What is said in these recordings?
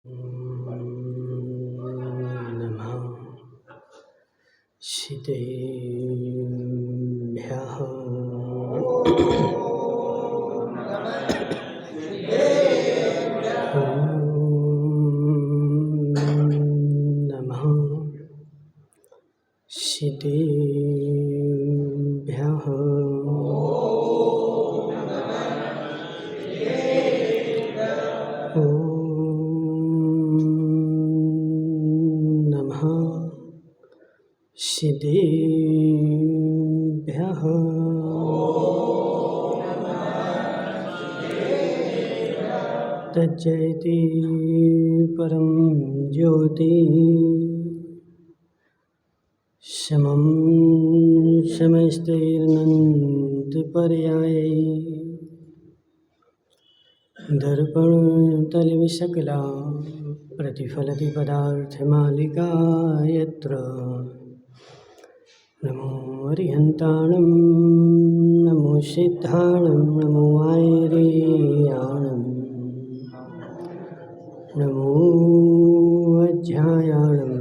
नमः सिद्धेभ्यः नमः सिद्धेभ्यः सिद्धेभ्यः तज्जयति परं ज्योति समं समस्तैरनन्तपर्यायै दर्पणतलविशकला प्रतिफलति पदार्थमालिका यत्र नमो अरिहन्ताणं नमो सिद्धाणं नमो आयर्याणं नमो अध्यायाणं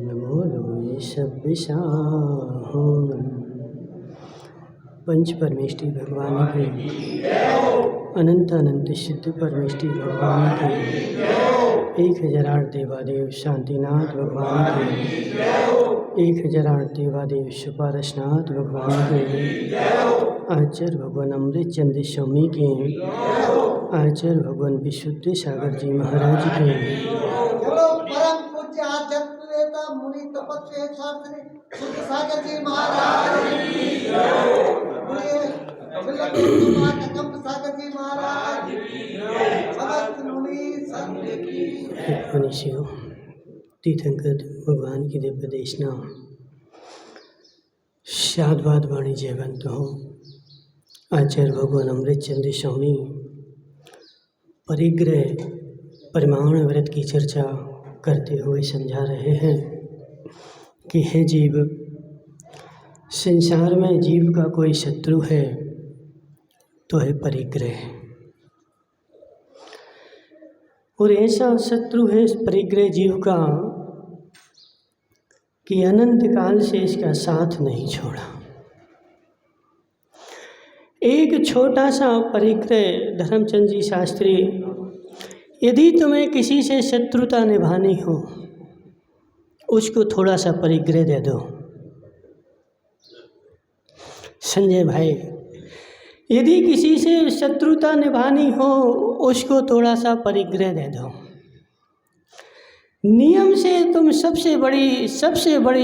नमो लोये सव्यसाहम्। पंच परमेष्टि भगवान के अनंत अनंत सिद्ध परमेष्टि भगवान के 1008 देवादेव शांतिनाथ भगवान के 1008 देवादेव सुपारसनाथ भगवान के आचार्य भगवान अमृत चंद्र स्वामी के आचार्य भगवान विशुद्ध सागर जी महाराज के परम पूज्य आध्यात्म नेता मुनि तपस्वी शास्त्री शुद्ध सागर जी महाराज की जय। सागर जी महाराज की समस्त मुनि संत की मनुष्यों तीर्थंकर भगवान की दिव्य देशना शादवाद वाणी जयवंत हो। आचार्य भगवान अमृत चंद्र स्वामी परिग्रह परिमाण व्रत की चर्चा करते हुए समझा रहे हैं कि हे जीव, संसार में जीव का कोई शत्रु है तो है परिग्रह, और ऐसा शत्रु है इस परिग्रह जीव का कि अनंत काल से इसका साथ नहीं छोड़ा। एक छोटा सा परिग्रह, धर्मचंद जी शास्त्री, यदि तुम्हें किसी से शत्रुता निभानी हो उसको थोड़ा सा परिग्रह दे दो। संजय भाई, यदि किसी से शत्रुता निभानी हो उसको थोड़ा सा परिग्रह दे दो। नियम से तुम सबसे बड़ी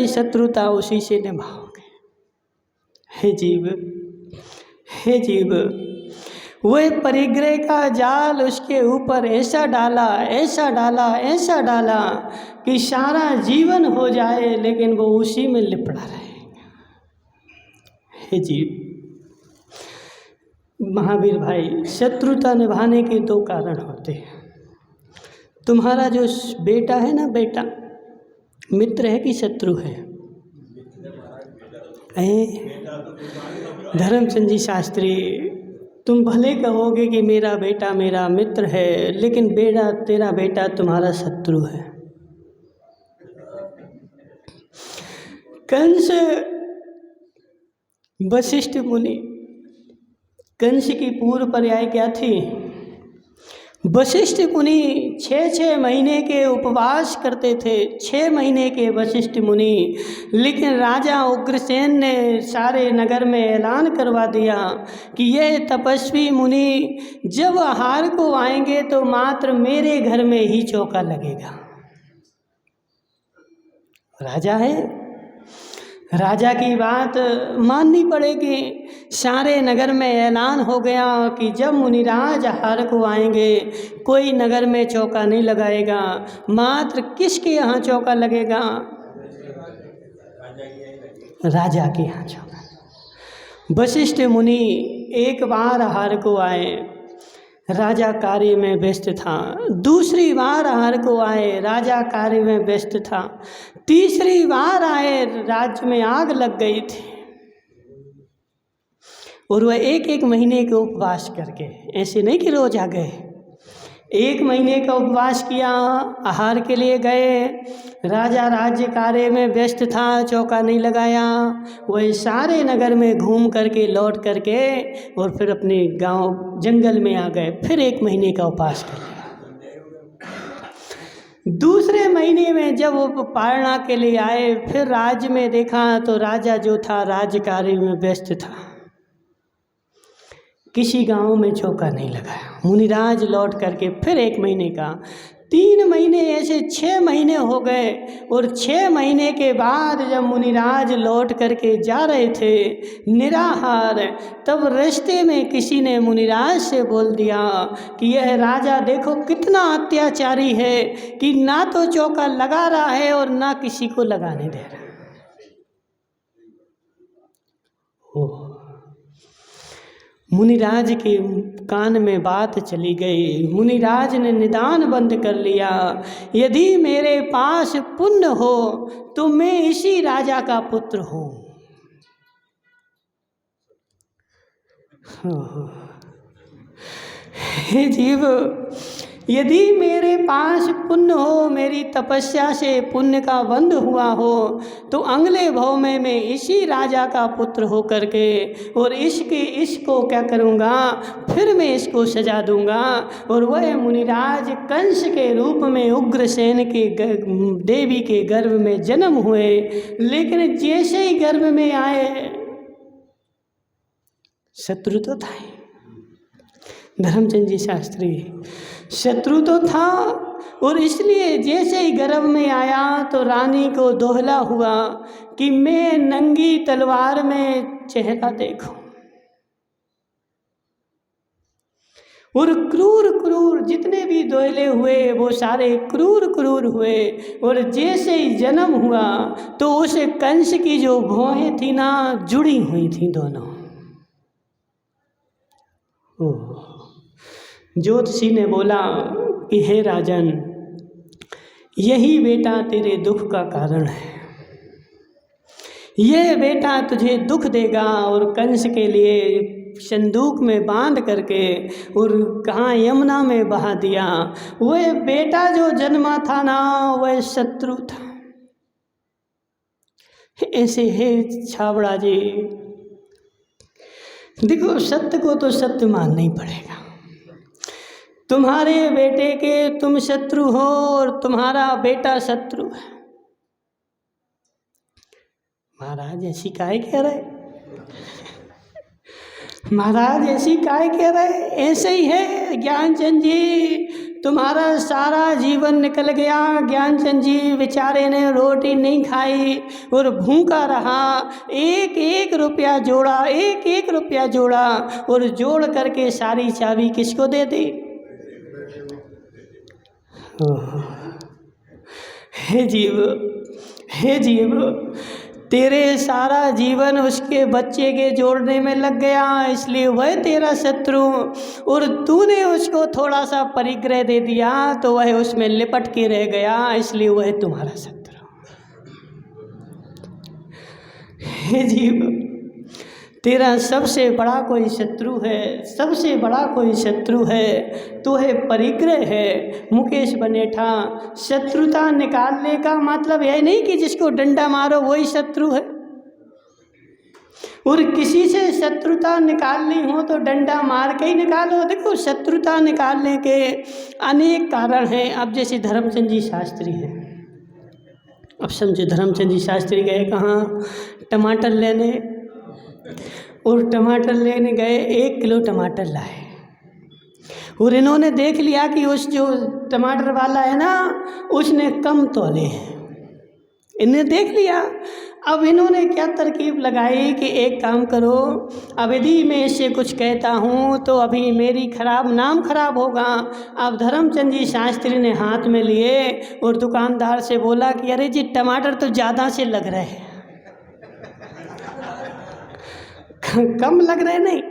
शत्रुता उसी से निभाओगे। हे जीव, वह परिग्रह का जाल उसके ऊपर ऐसा डाला कि सारा जीवन हो जाए लेकिन वो उसी में लिपटा रहेगा। हे जीव, महावीर भाई, शत्रुता निभाने के 2 कारण होते हैं। तुम्हारा जो बेटा है ना, बेटा मित्र है कि शत्रु है? धर्मचंद जी शास्त्री, तुम भले कहोगे कि मेरा बेटा मेरा मित्र है, लेकिन तेरा बेटा तुम्हारा शत्रु है। कंस वशिष्ठ मुनि, कंस की पूर्व पर्याय क्या थी? वशिष्ठ मुनि 6 महीने के उपवास करते थे, 6 महीने के वशिष्ठ मुनि। लेकिन राजा उग्रसेन ने सारे नगर में ऐलान करवा दिया कि ये तपस्वी मुनि जब आहार को आएंगे तो मात्र मेरे घर में ही चौका लगेगा। राजा है, राजा की बात माननी पड़ेगी। सारे नगर में ऐलान हो गया कि जब मुनिराज आहार को आएंगे कोई नगर में चौका नहीं लगाएगा, मात्र किसके यहाँ चौका लगेगा? राजा के यहाँ चौका। वशिष्ठ मुनि एक बार आहार को आए, राजा कार्य में व्यस्त था। दूसरी बार आहार को आए, राजा कार्य में व्यस्त था। तीसरी बार आए, राज्य में आग लग गई थी। और वह 1 महीने के उपवास करके, ऐसे नहीं कि रोज आ गए, 1 महीने का उपवास किया, आहार के लिए गए। राजा राज्य कार्य में व्यस्त था, चौका नहीं लगाया। वही सारे नगर में घूम करके लौट करके और फिर अपने गांव जंगल में आ गए। फिर 1 महीने का उपवास कर लिया। दूसरे महीने में जब वो पारणा के लिए आए, फिर राज्य में देखा तो राजा जो था राज्य कार्य में व्यस्त था, किसी गांव में चौका नहीं लगाया। मुनिराज लौट करके फिर 1 महीने का, 3 महीने, ऐसे 6 महीने हो गए। और 6 महीने के बाद जब मुनिराज लौट करके जा रहे थे निराहार, तब रास्ते में किसी ने मुनिराज से बोल दिया कि यह राजा देखो कितना अत्याचारी है कि ना तो चौका लगा रहा है और ना किसी को लगाने दे रहा है। ओह, मुनिराज के कान में बात चली गई। मुनिराज ने निदान बंद कर लिया, यदि मेरे पास पुण्य हो तो मैं इसी राजा का पुत्र हूँ। हे जीव, यदि मेरे पास पुण्य हो, मेरी तपस्या से पुण्य का बंध हुआ हो, तो अगले भव में मैं इसी राजा का पुत्र हो करके और इसको क्या करूँगा, फिर मैं इसको सजा दूँगा। और वह मुनिराज कंस के रूप में उग्रसेन के देवी के गर्भ में जन्म हुए। लेकिन जैसे ही गर्भ में आए, शत्रु तो था ही, धर्मचंद जी शास्त्री शत्रु तो था। और इसलिए जैसे ही गर्भ में आया तो रानी को दोहला हुआ कि मैं नंगी तलवार में चेहरा देखूं। और क्रूर क्रूर जितने भी दोहले हुए वो सारे क्रूर क्रूर हुए। और जैसे ही जन्म हुआ तो उस कंस की जो भौहें थी ना, जुड़ी हुई थी दोनों। ज्योतिषी ने बोला कि हे राजन, यही बेटा तेरे दुख का कारण है, यह बेटा तुझे दुख देगा। और कंस के लिए संदूक में बांध करके और कहाँ यमुना में बहा दिया। वह बेटा जो जन्मा था ना, वह शत्रु था। ऐसे है छाबड़ा जी, देखो सत्य को तो सत्य मानना ही पड़ेगा। तुम्हारे बेटे के तुम शत्रु हो और तुम्हारा बेटा शत्रु है। महाराज ऐसी काहे कह रहे, महाराज ऐसी काहे कह रहे। ऐसे ही है ज्ञानचंद जी, तुम्हारा सारा जीवन निकल गया। ज्ञानचंद जी बेचारे ने रोटी नहीं खाई और भूखा रहा। 1-1 रुपया जोड़ा, 1-1 रुपया जोड़ा और जोड़ करके सारी चाबी किसको दे दी। हे जीव, हे जीव, तेरे सारा जीवन उसके बच्चे के जोड़ने में लग गया, इसलिए वह तेरा शत्रु। और तूने उसको थोड़ा सा परिग्रह दे दिया तो वह उसमें लिपट के रह गया, इसलिए वह तुम्हारा शत्रु। हे जीव, तेरा सबसे बड़ा कोई शत्रु है, सबसे बड़ा कोई शत्रु है तो है परिग्रह है। मुकेश बनेठा, शत्रुता निकालने का मतलब यह नहीं कि जिसको डंडा मारो वही शत्रु है। और किसी से शत्रुता निकालनी हो तो डंडा मार के ही निकालो। देखो शत्रुता निकालने के अनेक कारण हैं। अब जैसे धर्मचंद जी शास्त्री हैं, अब समझे धर्मचंद जी शास्त्री गए कहाँ, टमाटर लेने, और टमाटर लेने गए, 1 किलो टमाटर लाए। और इन्होंने देख लिया कि उस जो टमाटर वाला है ना, उसने कम तोले हैं, इन्हें देख लिया। अब इन्होंने क्या तरकीब लगाई कि एक काम करो, अब यदि मैं इससे कुछ कहता हूँ तो अभी मेरी नाम खराब होगा। अब धर्मचंद जी शास्त्री ने हाथ में लिए और दुकानदार से बोला कि अरे जी टमाटर तो ज़्यादा से लग रहे हैं, कम लग रहे नहीं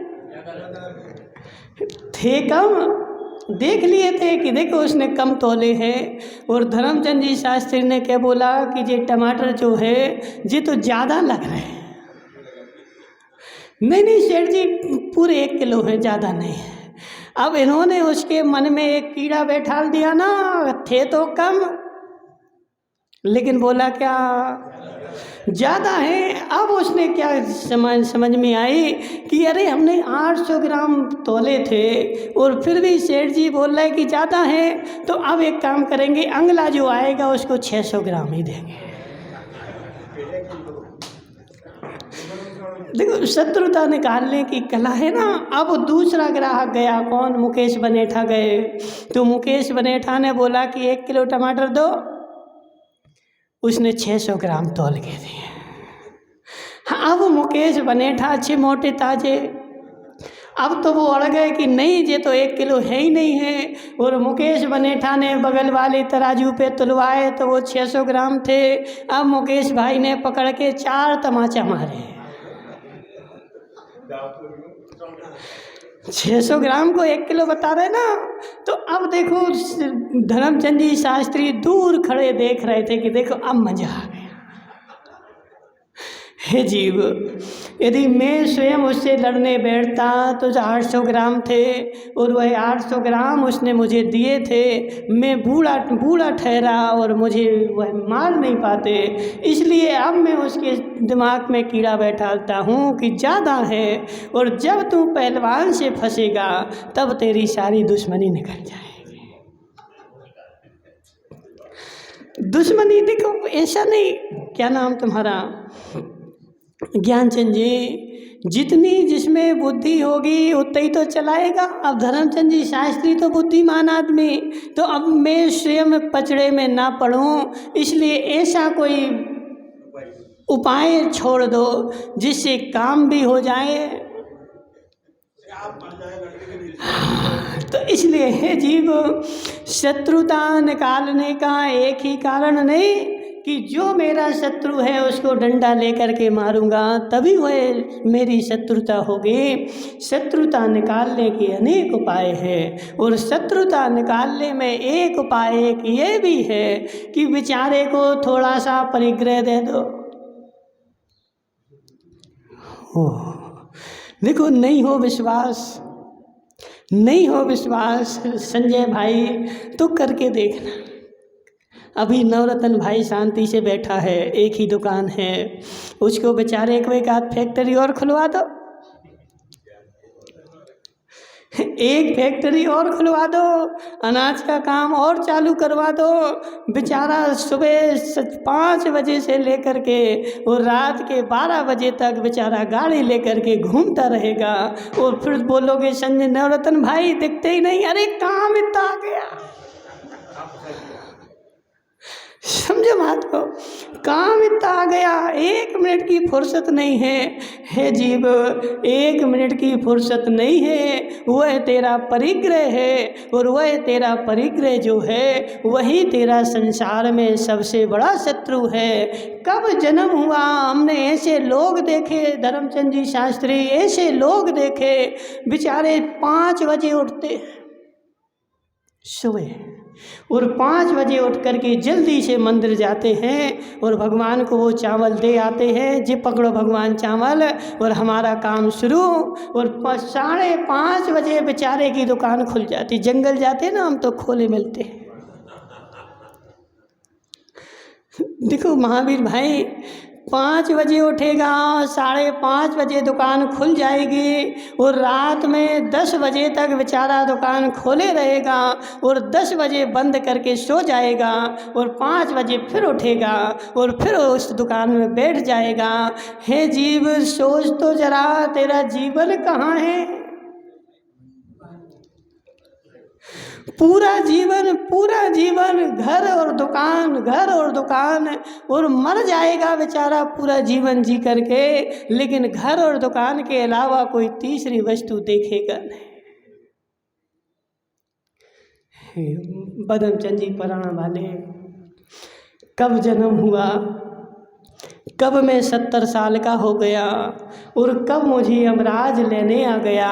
थे, कम देख लिए थे कि देखो उसने कम तोले हैं। और धर्मचंद जी शास्त्री ने क्या बोला कि ये टमाटर जो है ये तो ज़्यादा लग रहे हैं। नहीं सेठ जी, पूरे 1 किलो है, ज़्यादा नहीं है। अब इन्होंने उसके मन में एक कीड़ा बैठा दिया ना, थे तो कम लेकिन बोला क्या ज़्यादा है। अब उसने क्या समझ में आई कि अरे हमने 800 ग्राम तोले थे और फिर भी सेठ जी बोल रहे कि ज़्यादा है, तो अब एक काम करेंगे, अगला जो आएगा उसको 600 ग्राम ही देंगे। देखो शत्रुता निकालने की कला है ना। अब दूसरा ग्राहक गया, कौन? मुकेश बनेठा गए। तो मुकेश बनेठा ने बोला कि 1 किलो टमाटर दो, उसने 600 ग्राम तोल के दिए। हाँ, अब मुकेश बनेठा अच्छे मोटे ताजे, अब तो वो अड़ गए कि नहीं ये तो 1 किलो है ही नहीं है। और मुकेश बनेठा ने बगल वाले तराजू पे तुलवाए तो वो 600 ग्राम थे। अब मुकेश भाई ने पकड़ के 4 तमाचा मारे। 600 ग्राम को 1 किलो बता रहे ना। तो अब देखो धर्मचंद जी शास्त्री दूर खड़े देख रहे थे कि देखो अब मजा आ गया। हे जीव, यदि मैं स्वयं उससे लड़ने बैठता तो 800 ग्राम थे और वह 800 ग्राम उसने मुझे दिए थे, मैं बूढ़ा ठहरा और मुझे वह मार नहीं पाते। इसलिए अब मैं उसके दिमाग में कीड़ा बैठाता हूँ कि ज़्यादा है, और जब तू पहलवान से फंसेगा तब तेरी सारी दुश्मनी निकल जाएगी। दुश्मनी देखो ऐसा नहीं, क्या नाम तुम्हारा? ज्ञानचंद जी, जितनी जिसमें बुद्धि होगी उतना ही तो चलाएगा। अब धर्मचंद जी शास्त्री तो बुद्धिमान आदमी, तो अब मैं स्वयं पचड़े में ना पड़ूं, इसलिए ऐसा कोई उपाय छोड़ दो जिससे काम भी हो जाए। तो इसलिए हे जीव, शत्रुता निकालने का एक ही कारण नहीं कि जो मेरा शत्रु है उसको डंडा लेकर के मारूंगा तभी वह मेरी शत्रुता होगी। शत्रुता निकालने के अनेक उपाय हैं, और शत्रुता निकालने में एक उपाय एक ये भी है कि बेचारे को थोड़ा सा परिग्रह दे दो। देखो नहीं हो विश्वास, नहीं हो विश्वास संजय भाई तो करके देखना। अभी नवरत्न भाई शांति से बैठा है, एक ही दुकान है, उसको बेचारे को एक आध फैक्ट्री और खुलवा दो, एक फैक्ट्री और खुलवा दो, अनाज का काम और चालू करवा दो। बेचारा सुबह 5 बजे से लेकर के और रात के 12 बजे तक बेचारा गाड़ी लेकर के घूमता रहेगा, और फिर बोलोगे संजय नवरत्न भाई दिखते ही नहीं, अरे काम इतना आ गया। समझो बात को, काम इतना आ गया, 1 मिनट की फुर्सत नहीं है। हे जीव, 1 मिनट की फुर्सत नहीं है, वह तेरा परिग्रह है, और वह तेरा परिग्रह जो है वही तेरा संसार में सबसे बड़ा शत्रु है। कब जन्म हुआ, हमने ऐसे लोग देखे धर्मचंद जी शास्त्री, ऐसे लोग देखे बेचारे 5 बजे उठते सुबह, और 5 बजे उठ करके जल्दी से मंदिर जाते हैं और भगवान को वो चावल दे आते हैं, जी पकड़ो भगवान चावल और हमारा काम शुरू। और 5:30 बजे बेचारे की दुकान खुल जाती। जंगल जाते ना हम तो खोले मिलते हैं। देखो महावीर भाई 5 बजे उठेगा, 5:30 बजे दुकान खुल जाएगी, और रात में 10 बजे तक बेचारा दुकान खोले रहेगा, और 10 बजे बंद करके सो जाएगा, और 5 बजे फिर उठेगा और फिर उस दुकान में बैठ जाएगा। हे जीव, सोच तो जरा, तेरा जीवन कहाँ है? पूरा जीवन घर और दुकान, घर और दुकान, और मर जाएगा बेचारा पूरा जीवन जी करके, लेकिन घर और दुकान के अलावा कोई तीसरी वस्तु देखेगा नहीं। बदमचंद जी पुराण वाले, कब जन्म हुआ, कब मैं 70 साल का हो गया, और कब मुझे यमराज लेने आ गया,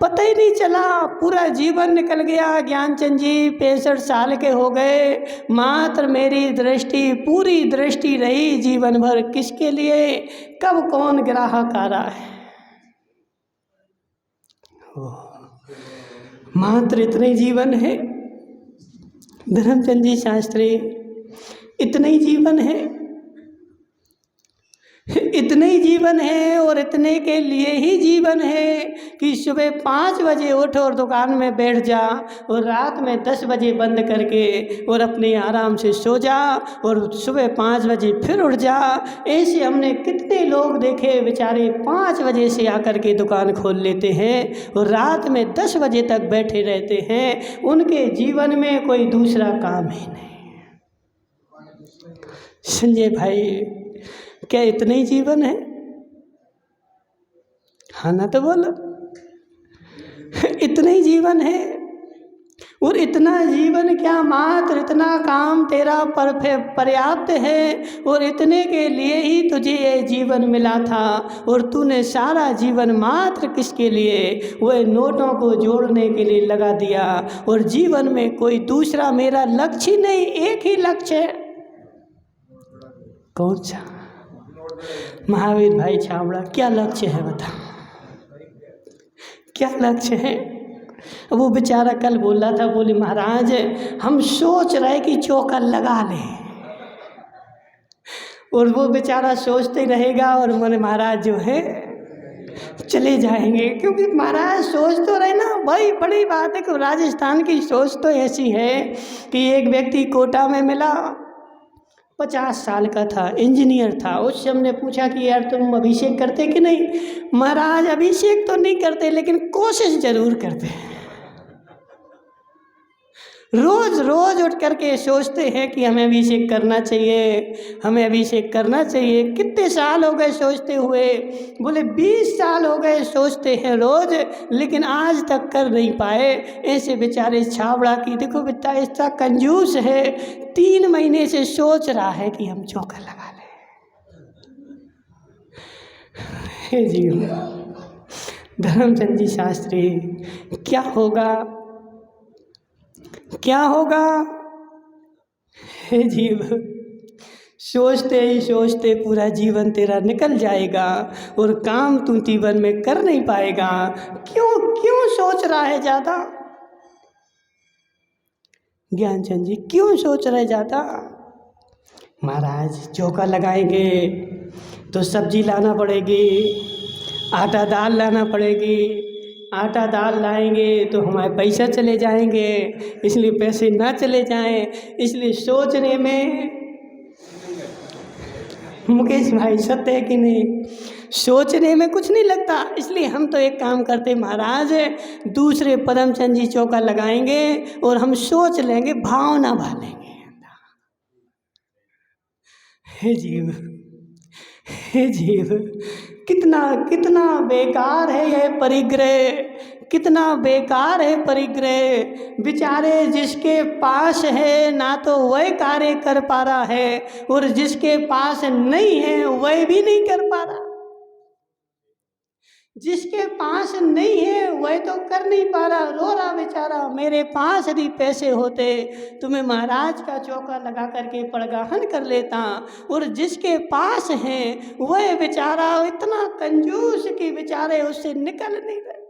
पता ही नहीं चला, पूरा जीवन निकल गया। ज्ञानचंद जी 65 साल के हो गए, मात्र मेरी दृष्टि, पूरी दृष्टि रही जीवन भर किसके लिए, कब कौन ग्राहक आ रहा है। मात्र इतने ही जीवन है। धर्मचंद जी शास्त्री, इतने ही जीवन है, इतने ही जीवन है और इतने के लिए ही जीवन है कि सुबह 5 बजे उठ और दुकान में बैठ जा और रात में 10 बजे बंद करके और अपने आराम से सो जा और सुबह 5 बजे फिर उठ जा। ऐसे हमने कितने लोग देखे बेचारे 5 बजे से आकर के दुकान खोल लेते हैं और रात में 10 बजे तक बैठे रहते हैं। उनके जीवन में कोई दूसरा काम ही नहीं। संजय भाई, क्या इतने ही जीवन है? हाँ ना तो बोलो। इतने ही जीवन है और इतना जीवन क्या, मात्र इतना काम तेरा पर्याप्त है और इतने के लिए ही तुझे ये जीवन मिला था। और तूने सारा जीवन मात्र किसके लिए? वह नोटों को जोड़ने के लिए लगा दिया। और जीवन में कोई दूसरा मेरा लक्ष्य नहीं, एक ही लक्ष्य है। कौन सा? महावीर भाई छाबड़ा, क्या लक्ष्य है बता, क्या लक्ष्य है? वो बेचारा कल बोल रहा था, बोले महाराज हम सोच रहे कि चौका लगा लें। और वो बेचारा सोचते रहेगा और बोले महाराज जो है चले जाएंगे। क्योंकि महाराज सोच तो रहे ना भाई, बड़ी बात है कि राजस्थान की सोच तो ऐसी है कि एक व्यक्ति कोटा में मिला, 50 साल का था, इंजीनियर था। उससे हमने पूछा कि यार तुम अभिषेक करते कि नहीं? महाराज अभिषेक तो नहीं करते लेकिन कोशिश जरूर करते हैं। रोज रोज उठ करके सोचते हैं कि हमें अभिषेक करना चाहिए, हमें अभिषेक करना चाहिए। कितने साल हो गए सोचते हुए? बोले 20 साल हो गए सोचते हैं रोज, लेकिन आज तक कर नहीं पाए। ऐसे बेचारे छाबड़ा की देखो बेटा, ऐसा कंजूस है, 3 महीने से सोच रहा है कि हम चौका लगा लें। जी धर्मचंद जी शास्त्री, क्या होगा, क्या होगा? हे जीव, सोचते ही सोचते पूरा जीवन तेरा निकल जाएगा और काम तू जीवन में कर नहीं पाएगा। क्यों क्यों सोच रहा है ज़्यादा? ज्ञानचंद जी, क्यों सोच रहे ज़्यादा? महाराज चौका लगाएंगे तो सब्जी लाना पड़ेगी, आटा दाल लाना पड़ेगी, आटा दाल लाएंगे तो हमारे पैसा चले जाएंगे, इसलिए पैसे ना चले जाएं, इसलिए सोचने में, मुकेश भाई सत्य है कि नहीं? सोचने में कुछ नहीं लगता। इसलिए हम तो एक काम करते महाराज, दूसरे परमचंद जी चौका लगाएंगे और हम सोच लेंगे, भावना भर लेंगे। हे जीव, हे जीव, कितना कितना बेकार है यह परिग्रह, कितना बेकार है परिग्रह। बेचारे जिसके पास है ना तो वह कार्य कर पा रहा है और जिसके पास नहीं है वह भी नहीं कर पा रहा। जिसके पास नहीं है वह तो कर नहीं पा रहा, रो रहा बेचारा, मेरे पास यदि पैसे होते तो मैं महाराज का चौका लगा करके पड़गाहन कर लेता। और जिसके पास है वह बेचारा इतना कंजूस कि बेचारे उससे निकल नहीं रहे।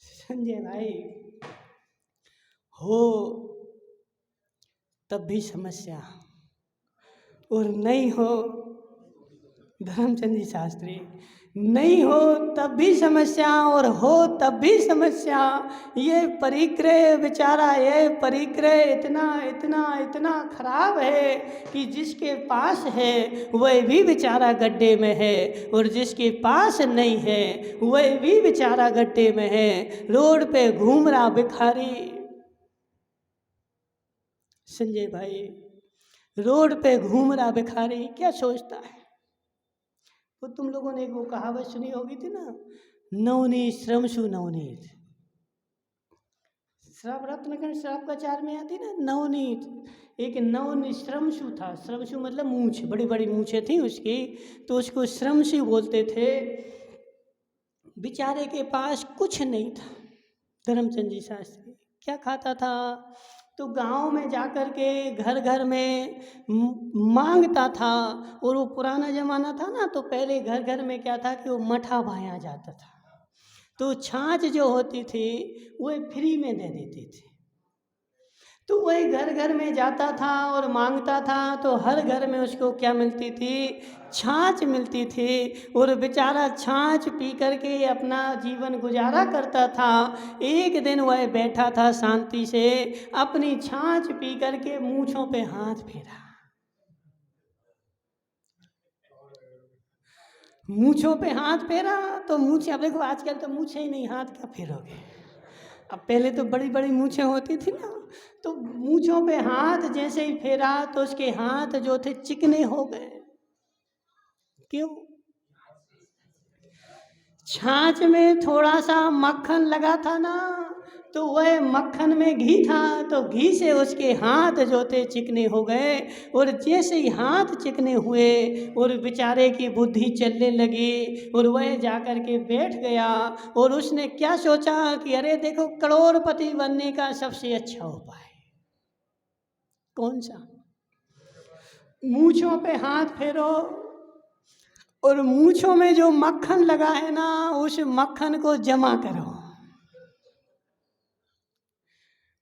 संजय भाई, हो तब भी समस्या और नहीं हो, धर्मचंद जी शास्त्री, नहीं हो तब भी समस्या और हो तब भी समस्या। ये परिग्रह बेचारा, ये परिग्रह इतना इतना इतना खराब है कि जिसके पास है वह भी बेचारा गड्ढे में है और जिसके पास नहीं है वह भी बेचारा गड्ढे में है, रोड पे घूम रहा भिखारी। संजय भाई, रोड पे घूम रहा भिखारी क्या सोचता है? वो तुम लोगों ने एक वो कहावत सुनी होगी थी ना, नवनीत श्रमशु नवनीत, श्राप रत्नखंड श्राप का 4 में आती ना नवनीत। एक नवनीत श्रमशु था, श्रमशु मतलब मूंछ, बड़ी बड़ी मूंछें थी उसकी, तो उसको श्रमशु बोलते थे। बेचारे के पास कुछ नहीं था। धर्मचंद जी शास्त्री क्या खाता था? तो गांव में जाकर के घर घर में मांगता था। और वो पुराना ज़माना था ना, तो पहले घर घर में क्या था कि वो मठा भाया जाता था। तो छाछ जो होती थी वह फ्री में दे देती थी। तो वही घर घर में जाता था और मांगता था, तो हर घर में उसको क्या मिलती थी? छाछ मिलती थी। और बेचारा छाछ पी करके अपना जीवन गुजारा करता था। एक दिन वह बैठा था शांति से, अपनी छाछ पी करके मूँछों पे हाथ फेरा। मूँछों पे हाथ फेरा तो मूँछें, अब देखो आजकल तो मूँछें ही नहीं, हाथ क्या फेरोगे। अब पहले तो बड़ी बड़ी मूँछें होती थी ना, तो मूँछों पे हाथ जैसे ही फेरा तो उसके हाथ जो थे चिकने हो गए। क्यों? छाछ में थोड़ा सा मक्खन लगा था ना, तो वह मक्खन में घी था, तो घी से उसके हाथ जो थे चिकने हो गए। और जैसे ही हाथ चिकने हुए और बेचारे की बुद्धि चलने लगी और वह जाकर के बैठ गया। और उसने क्या सोचा कि अरे देखो, करोड़पति बनने का सबसे अच्छा उपाय कौन सा? मूँछों पे हाथ फेरो और मूँछों में जो मक्खन लगा है ना, उस मक्खन को जमा करो।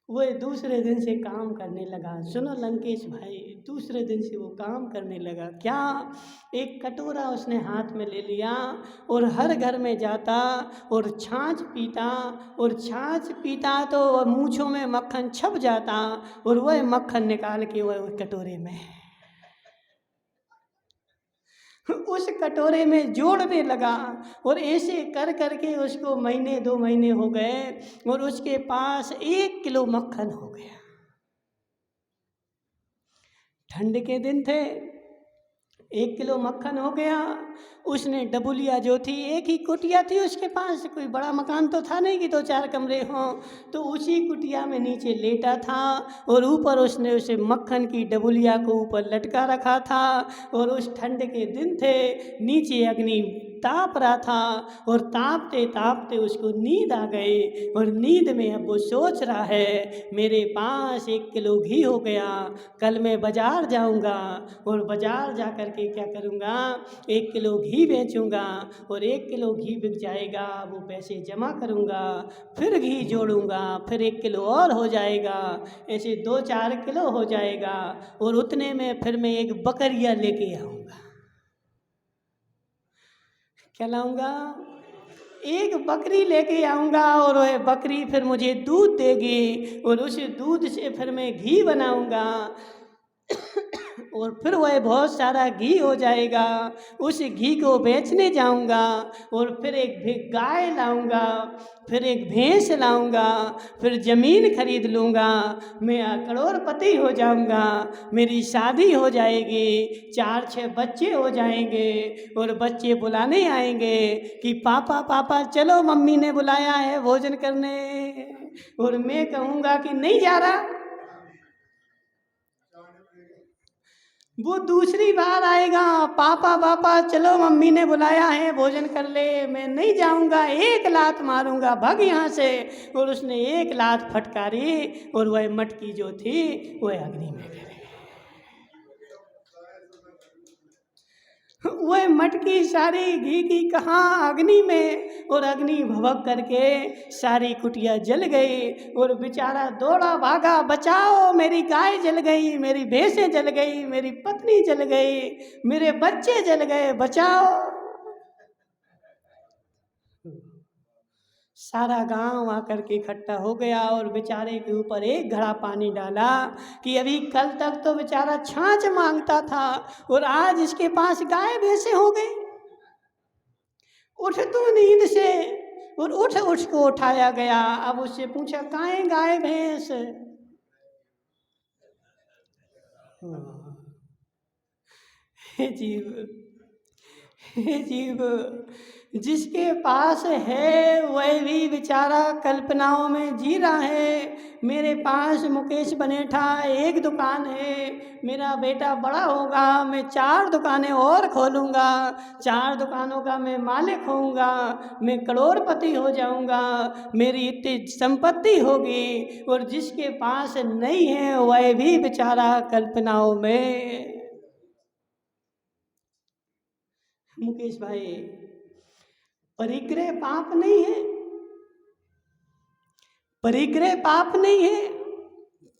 वो दूसरे दिन से काम करने लगा। सुनो लंकेश भाई, दूसरे दिन से वो काम करने लगा। क्या? एक कटोरा उसने हाथ में ले लिया और हर घर में जाता और छाछ पीता। और छाछ पीता तो मूँछों में मक्खन छप जाता और वह मक्खन निकाल के वह कटोरे में उस कटोरे में जोड़ने लगा। और ऐसे कर करके उसको महीने 2 महीने हो गए और उसके पास 1 किलो मक्खन हो गया। ठंड के दिन थे, 1 किलो मक्खन हो गया। उसने डबुलिया जो थी, एक ही कुटिया थी उसके पास, कोई बड़ा मकान तो था नहीं कि 2-4 कमरे हों, तो उसी कुटिया में नीचे लेटा था और ऊपर उसने उसे मक्खन की डबुलिया को ऊपर लटका रखा था। और उस ठंड के दिन थे, नीचे अग्नि ताप रहा था और तापते तापते उसको नींद आ गई। और नींद में अब वो सोच रहा है, मेरे पास 1 किलो घी हो गया, कल मैं बाज़ार जाऊंगा और बाज़ार जा कर के क्या करूंगा, 1 किलो घी बेचूंगा और 1 किलो घी बिक जाएगा, वो पैसे जमा करूंगा, फिर घी जोड़ूंगा, फिर 1 किलो और हो जाएगा, ऐसे 2-4 किलो हो जाएगा। और उतने में फिर मैं एक बकरिया लेके आऊँगा। क्या लाऊंगा? एक बकरी लेके आऊँगा और वह बकरी फिर मुझे दूध देगी और उस दूध से फिर मैं घी बनाऊँगा और फिर वह बहुत सारा घी हो जाएगा। उस घी को बेचने जाऊंगा और फिर एक गाय लाऊंगा, फिर एक भैंस लाऊंगा, फिर ज़मीन खरीद लूँगा, मैं करोड़पति हो जाऊंगा, मेरी शादी हो जाएगी, 4-6 बच्चे हो जाएंगे और बच्चे बुलाने आएंगे कि पापा पापा चलो मम्मी ने बुलाया है भोजन करने। और मैं कहूँगा कि नहीं जा रहा। वो दूसरी बार आएगा, पापा पापा चलो मम्मी ने बुलाया है भोजन कर ले, मैं नहीं जाऊंगा, एक लात मारूंगा, भाग यहाँ से। और उसने एक लात फटकारी और वह मटकी जो थी वह अग्नि में गिर गई। वह मटकी सारी घी की कहाँ अग्नि में, और अग्नि भभक करके सारी कुटिया जल गई। और बेचारा दौड़ा भागा, बचाओ मेरी गाय जल गई, मेरी भैंसें जल गई, मेरी पत्नी जल गई, मेरे बच्चे जल गए, बचाओ। सारा गांव आकर के इकट्ठा हो गया और बेचारे के ऊपर एक घड़ा पानी डाला कि अभी कल तक तो बेचारा छाछ मांगता था और आज इसके पास गाय भैंसे हो गई। उठ तू नींद से। और उठ उसको उठाया गया। अब उससे पूछा, काहे गाय भैंस? हे जीव, हे जीव, जिसके पास है वह भी बेचारा कल्पनाओं में जी रहा है। मेरे पास मुकेश बनेठा एक दुकान है, मेरा बेटा बड़ा होगा मैं 4 दुकानें और खोलूँगा, 4 दुकानों का मैं मालिक होऊंगा, मैं करोड़पति हो जाऊंगा, मेरी इतनी संपत्ति होगी। और जिसके पास नहीं है वह भी बेचारा कल्पनाओं में। मुकेश भाई, परिग्रह पाप नहीं है, परिग्रह पाप नहीं है।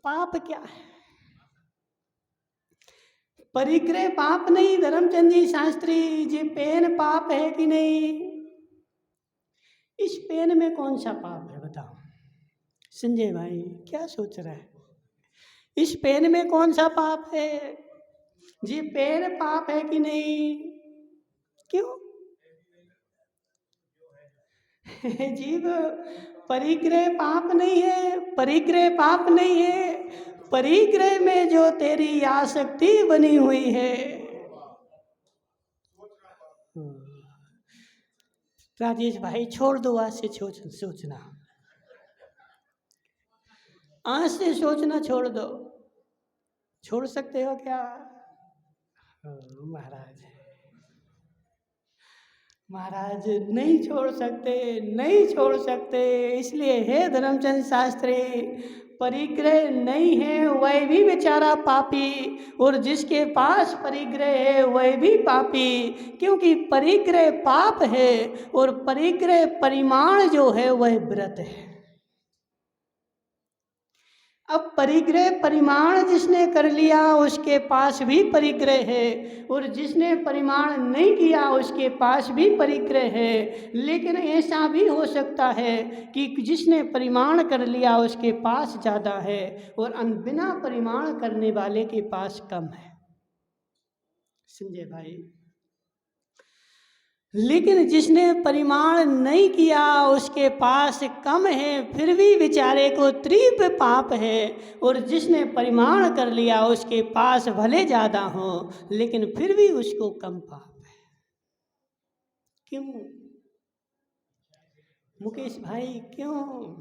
पाप क्या है? परिग्रह पाप नहीं। धर्मचंद जी शास्त्री जी, पेन पाप है कि नहीं? इस पेन में कौन सा पाप है बताओ? संजय भाई क्या सोच रहा है? इस पेन में कौन सा पाप है जी? पेन पाप है कि नहीं? क्यों? जीव परिग्रह पाप नहीं है। परिग्रह पाप नहीं है। परिग्रह में जो तेरी आसक्ति बनी हुई है, राजेश भाई छोड़ दो आज से सोचना। आज से सोचना छोड़ दो। छोड़ सकते हो क्या? महाराज महाराज नहीं छोड़ सकते, नहीं छोड़ सकते। इसलिए हे धर्मचंद शास्त्री, परिग्रह नहीं है वह भी बेचारा पापी, और जिसके पास परिग्रह है वह भी पापी। क्योंकि परिग्रह पाप है और परिग्रह परिमाण जो है वह व्रत है। अब परिग्रह परिमाण जिसने कर लिया उसके पास भी परिग्रह है, और जिसने परिमाण नहीं किया उसके पास भी परिग्रह है। लेकिन ऐसा भी हो सकता है कि जिसने परिमाण कर लिया उसके पास ज़्यादा है और बिना परिमाण करने वाले के पास कम है। संजय भाई, लेकिन जिसने परिमाण नहीं किया उसके पास कम है, फिर भी बेचारे को तीव्र पाप है। और जिसने परिमाण कर लिया उसके पास भले ज़्यादा हो लेकिन फिर भी उसको कम पाप है। क्यों मुकेश भाई, क्यों?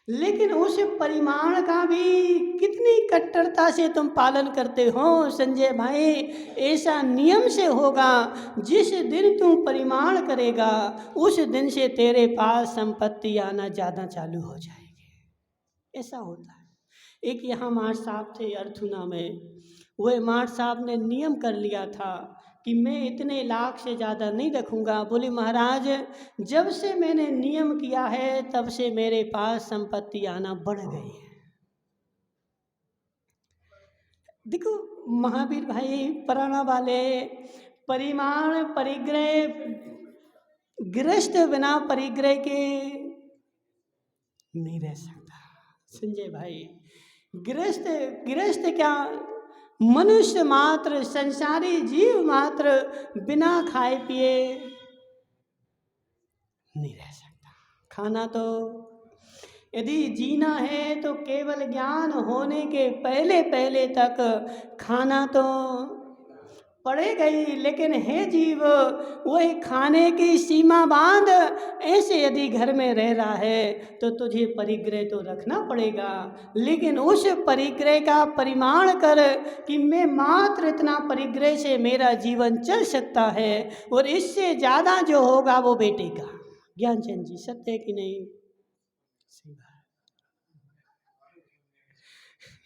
लेकिन उस परिमाण का भी कितनी कट्टरता से तुम पालन करते हो संजय भाई। ऐसा नियम से होगा, जिस दिन तुम परिमाण करेगा उस दिन से तेरे पास संपत्ति आना ज़्यादा चालू हो जाएगी। ऐसा होता है। एक यहाँ माठ साहब थे अर्थुना में, वह माठ साहब ने नियम कर लिया था कि मैं इतने लाख से ज़्यादा नहीं रखूँगा। बोले महाराज, जब से मैंने नियम किया है तब से मेरे पास संपत्ति आना बढ़ गई है। देखो महावीर भाई पुराना वाले, परिमाण परिग्रह, गृहस्थ बिना परिग्रह के नहीं रह सकता। संजय भाई, गृहस्थ क्या, मनुष्य मात्र, संसारी जीव मात्र बिना खाए पिए नहीं रह सकता। खाना तो, यदि जीना है तो केवल ज्ञान होने के पहले पहले तक खाना तो पड़ेगा ही। लेकिन हे जीव, वही खाने की सीमा बांध, ऐसे यदि घर में रह रहा है तो तुझे परिग्रह तो रखना पड़ेगा। लेकिन उस परिग्रह का परिमाण कर कि मैं मात्र इतना परिग्रह से मेरा जीवन चल सकता है, और इससे ज़्यादा जो होगा वो बेटे का। ज्ञानचंद जी, सत्य है कि नहीं? सही बात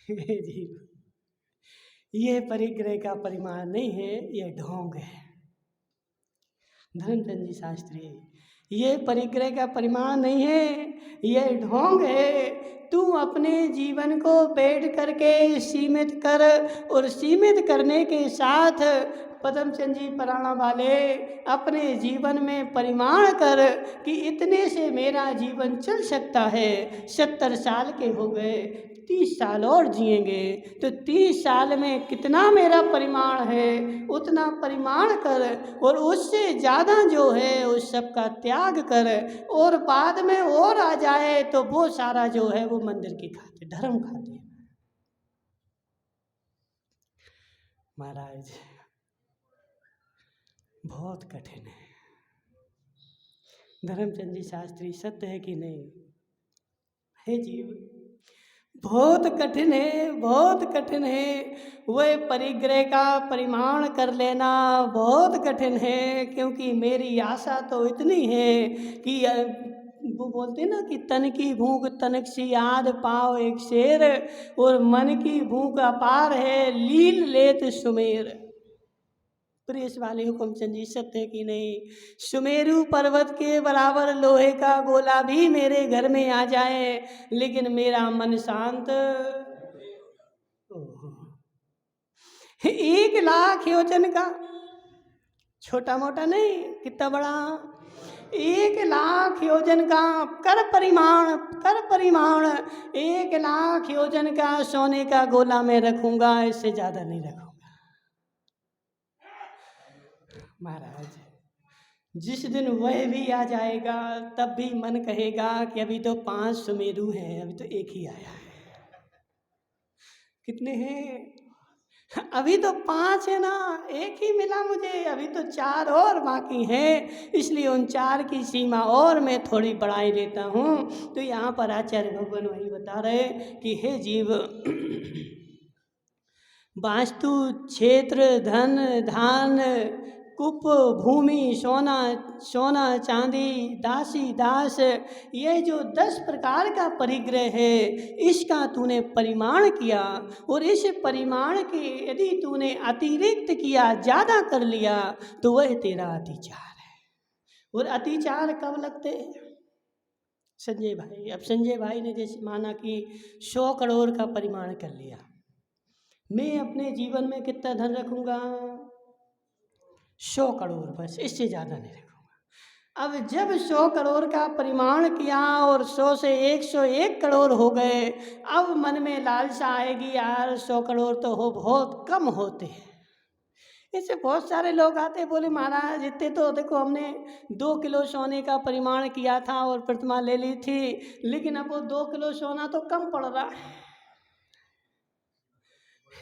जी, ये परिग्रह का परिमाण नहीं है, ये ढोंग है। धर्मचंद जी शास्त्री, ये परिग्रह का परिमाण नहीं है, ये ढोंग है। तू अपने जीवन को बैठ करके सीमित कर, और सीमित करने के साथ पदमचंद जी पराणा वाले अपने जीवन में परिमाण कर कि इतने से मेरा जीवन चल सकता है। 70 साल के हो गए, 30 साल और जिएंगे तो 30 साल में कितना मेरा परिमाण है उतना परिमाण कर, और उससे ज़्यादा जो है उस सब का त्याग कर, और बाद में और आ जाए तो वो सारा जो है वो मंदिर की खाते, धर्म खाते। महाराज बहुत कठिन है। धर्मचंद जी शास्त्री, सत्य है कि नहीं? है जीव, बहुत कठिन है, बहुत कठिन है। वह परिग्रह का परिमाण कर लेना बहुत कठिन है। क्योंकि मेरी आशा तो इतनी है कि वो बोलते ना कि तन की भूख तनक सी आध पाव एक शेर, और मन की भूख अपार है लील लेत सुमेर। प्रेस वाले हुक्मचंद जी, सत्य की नहीं, सुमेरु पर्वत के बराबर लोहे का गोला भी मेरे घर में आ जाए लेकिन मेरा मन शांत। 1,00,000 योजन का, छोटा मोटा नहीं, कितना बड़ा, 1,00,000 योजन का कर परिमाण, 1,00,000 योजन का सोने का गोला मैं रखूंगा, इससे ज्यादा नहीं रखूंगा। महाराज, जिस दिन वह भी आ जाएगा तब भी मन कहेगा कि अभी तो 5 सुमेरु हैं, अभी तो एक ही आया है। कितने हैं? अभी तो 5 है ना, एक ही मिला मुझे, अभी तो 4 और बाकी हैं, इसलिए उन 4 की सीमा और मैं थोड़ी बढ़ाई लेता हूँ। तो यहाँ पर आचार्य भगवान वही बता रहे कि हे जीव, वास्तु, क्षेत्र, धन, धान, कुप, भूमि, सोना चांदी, दासी दास, ये जो 10 प्रकार का परिग्रह है, इसका तूने परिमाण किया और इस परिमाण के यदि तूने अतिरिक्त किया, ज़्यादा कर लिया, तो वह तेरा अतिचार है। और अतिचार कब लगते हैं? संजय भाई, अब संजय भाई ने जैसे माना कि 100 करोड़ का परिमाण कर लिया, मैं अपने जीवन में कितना धन रखूंगा? 100 करोड़, बस, इससे ज़्यादा नहीं रखूंगा। अब जब 100 करोड़ का परिमाण किया और 100 से 101 करोड़ हो गए, अब मन में लालसा आएगी, यार 100 करोड़ तो बहुत कम होते हैं। इससे बहुत सारे लोग आते, बोले महाराज इतने तो देखो हमने 2 किलो सोने का परिमाण किया था और प्रतिमा ले ली थी, लेकिन अब वो 2 किलो सोना तो कम पड़ रहा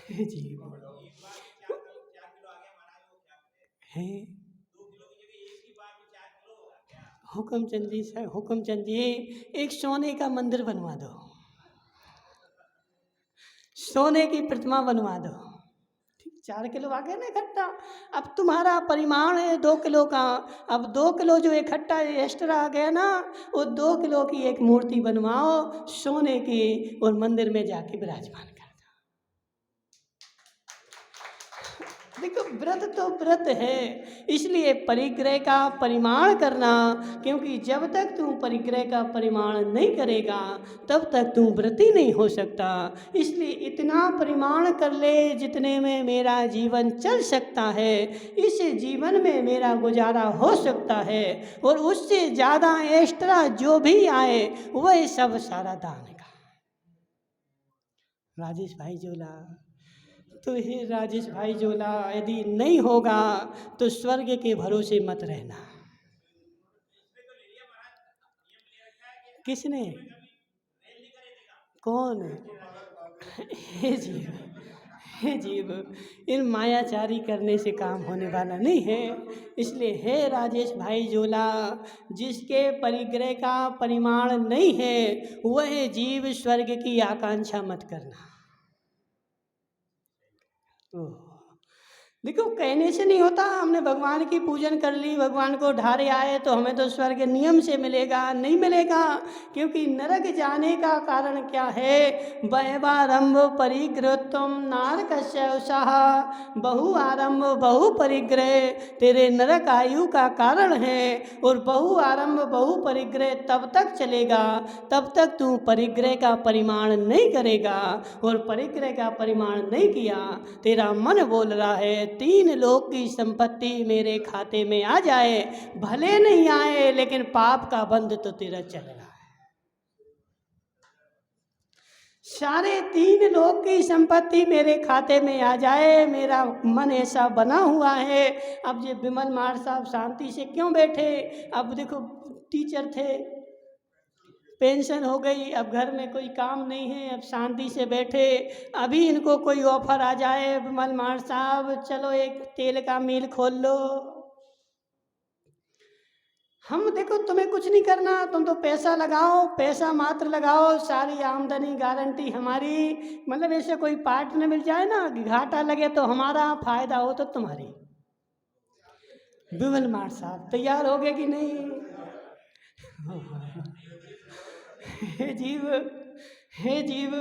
है जी है। हुक्मचंद जी, एक सोने का मंदिर बनवा दो, सोने की प्रतिमा बनवा दो, 4 किलो आ गया ना इकट्ठा। अब तुम्हारा परिमाण है 2 किलो का, अब 2 किलो जो इकट्ठा एक्स्ट्रा आ गया ना, वो 2 किलो की एक मूर्ति बनवाओ सोने की और मंदिर में जाके विराजमान कर। देखो, व्रत तो व्रत है, इसलिए परिग्रह का परिमाण करना, क्योंकि जब तक तू परिग्रह का परिमाण नहीं करेगा तब तक तू व्रती नहीं हो सकता। इसलिए इतना परिमाण कर ले जितने में मेरा जीवन चल सकता है, इस जीवन में मेरा गुजारा हो सकता है, और उससे ज़्यादा एक्स्ट्रा जो भी आए वह सब सारा दान का। राजेश भाई जोला, तो हे राजेश भाई जोला, यदि नहीं होगा तो स्वर्ग के भरोसे मत रहना। किसने? कौन? हे जीव, हे जीव, इन मायाचारी करने से काम होने वाला नहीं है। इसलिए हे राजेश भाई जोला, जिसके परिग्रह का परिमाण नहीं है वह जीव स्वर्ग की आकांक्षा मत करना। देखो, कहने से नहीं होता, हमने भगवान की पूजन कर ली, भगवान को ढारे आए तो हमें तो स्वर्ग नियम से मिलेगा, नहीं मिलेगा। क्योंकि नरक जाने का कारण क्या है? वैवारंभ परिग्रहत्वम नारकस्य उत्साह, बहु आरंभ बहु परिग्रह तेरे नरक आयु का कारण है। और बहु आरंभ बहु परिग्रह तब तक चलेगा तब तक तू परिग्रह का परिमाण नहीं करेगा, और परिग्रह का परिमाण नहीं किया, तेरा मन बोल रहा है 3 लोक की संपत्ति मेरे खाते में आ जाए, भले नहीं आए लेकिन पाप का बंध तो तेरा चल रहा है। सारे 3 लोक की संपत्ति मेरे खाते में आ जाए, मेरा मन ऐसा बना हुआ है। अब ये विमल मार साहब शांति से क्यों बैठे? अब देखो, टीचर थे, पेंशन हो गई, अब घर में कोई काम नहीं है, अब शांति से बैठे। अभी इनको कोई ऑफर आ जाए, विमल मार साहब चलो एक तेल का मिल खोल लो, हम देखो तुम्हें कुछ नहीं करना, तुम तो पैसा लगाओ, पैसा मात्र लगाओ, सारी आमदनी गारंटी हमारी। मतलब ऐसे कोई पार्टनर मिल जाए ना, घाटा लगे तो हमारा, फायदा हो तो तुम्हारी। विमल मार साहब तैयार हो गए कि नहीं? हे जीव,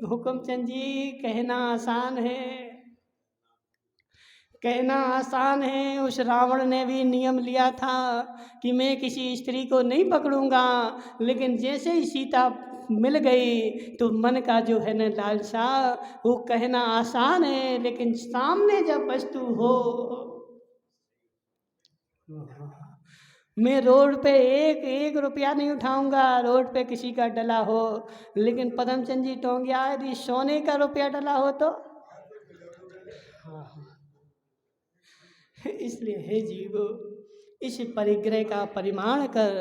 हुक्मचंद जी, कहना आसान है, कहना आसान है, उस रावण ने भी नियम लिया था कि मैं किसी स्त्री को नहीं पकड़ूंगा, लेकिन जैसे ही सीता मिल गई तो मन का जो है ना लालसा, वो कहना आसान है लेकिन सामने जब वस्तु हो। मैं रोड पे एक एक रुपया नहीं उठाऊंगा, रोड पे किसी का डला हो, लेकिन पदमचंद जी टोंगिया यदि सोने का रुपया डला हो तो इसलिए हे जीव, इस परिग्रह का परिमाण कर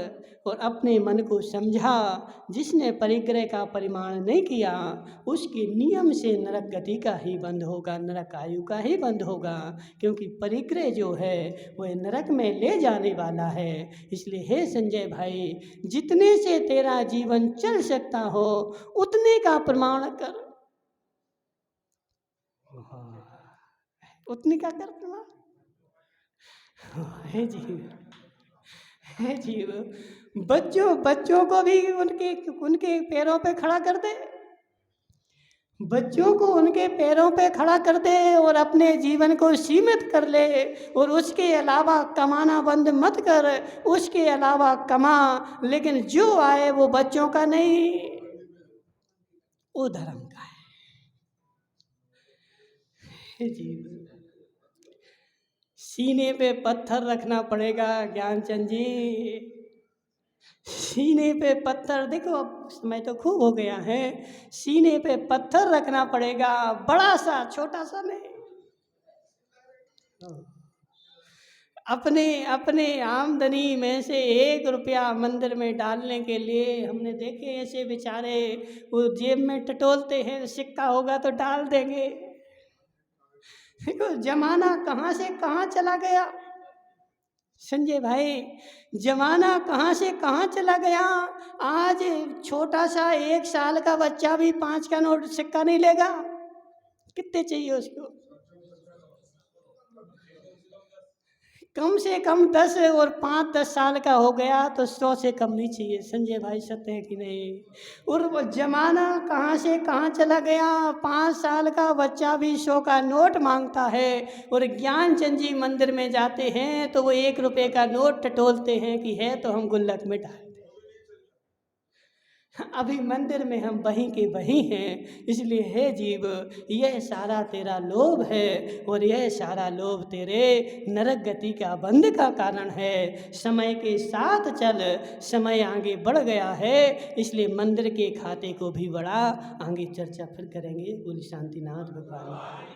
और अपने मन को समझा। जिसने परिग्रह का परिमाण नहीं किया उसके नियम से नरक गति का ही बंद होगा, नरक आयु का ही बंद होगा, क्योंकि परिग्रह जो है वह नरक में ले जाने वाला है। इसलिए हे संजय भाई, जितने से तेरा जीवन चल सकता हो उतने का प्रमाण कर, उतने का कर प्रमाण। हे जीव, हे जीव, बच्चों को भी उनके पैरों पे खड़ा कर दे, बच्चों को उनके पैरों पे खड़ा कर दे और अपने जीवन को सीमित कर ले, और उसके अलावा कमाना बंद मत कर, उसके अलावा कमा, लेकिन जो आए वो बच्चों का नहीं, वो धर्म का है। हे जीव, सीने पे पत्थर रखना पड़ेगा ज्ञानचंद जी, सीने पे पत्थर, देखो अब समय तो खूब हो गया है, सीने पे पत्थर रखना पड़ेगा, बड़ा सा छोटा सा नहीं। अपने आमदनी में से 1 रुपया मंदिर में डालने के लिए हमने देखे ऐसे बेचारे, वो जेब में टटोलते हैं, सिक्का होगा तो डाल देंगे। देखो जमाना कहाँ से कहाँ चला गया संजय भाई, जमाना कहाँ से कहाँ चला गया। आज छोटा सा 1 साल का बच्चा भी 5 का नोट सिक्का नहीं लेगा, कितने चाहिए उसको, कम से कम 10 और 5-10 साल का हो गया तो 100 से कम नहीं चाहिए। संजय भाई सत्य है कि नहीं। और वो जमाना कहाँ से कहाँ चला गया, 5 साल का बच्चा भी 100 का नोट मांगता है, और ज्ञानचंद जी मंदिर में जाते हैं तो वो 1 रुपये का नोट टटोलते हैं कि है तो हम गुल्लक में डाल। अभी मंदिर में हम वहीं के वहीं हैं। इसलिए हे जीव, यह सारा तेरा लोभ है, और यह सारा लोभ तेरे नरक गति का बंध का कारण है। समय के साथ चल, समय आगे बढ़ गया है, इसलिए मंदिर के खाते को भी बढ़ा। आगे चर्चा फिर करेंगे। बोली शांतिनाथ भगवान।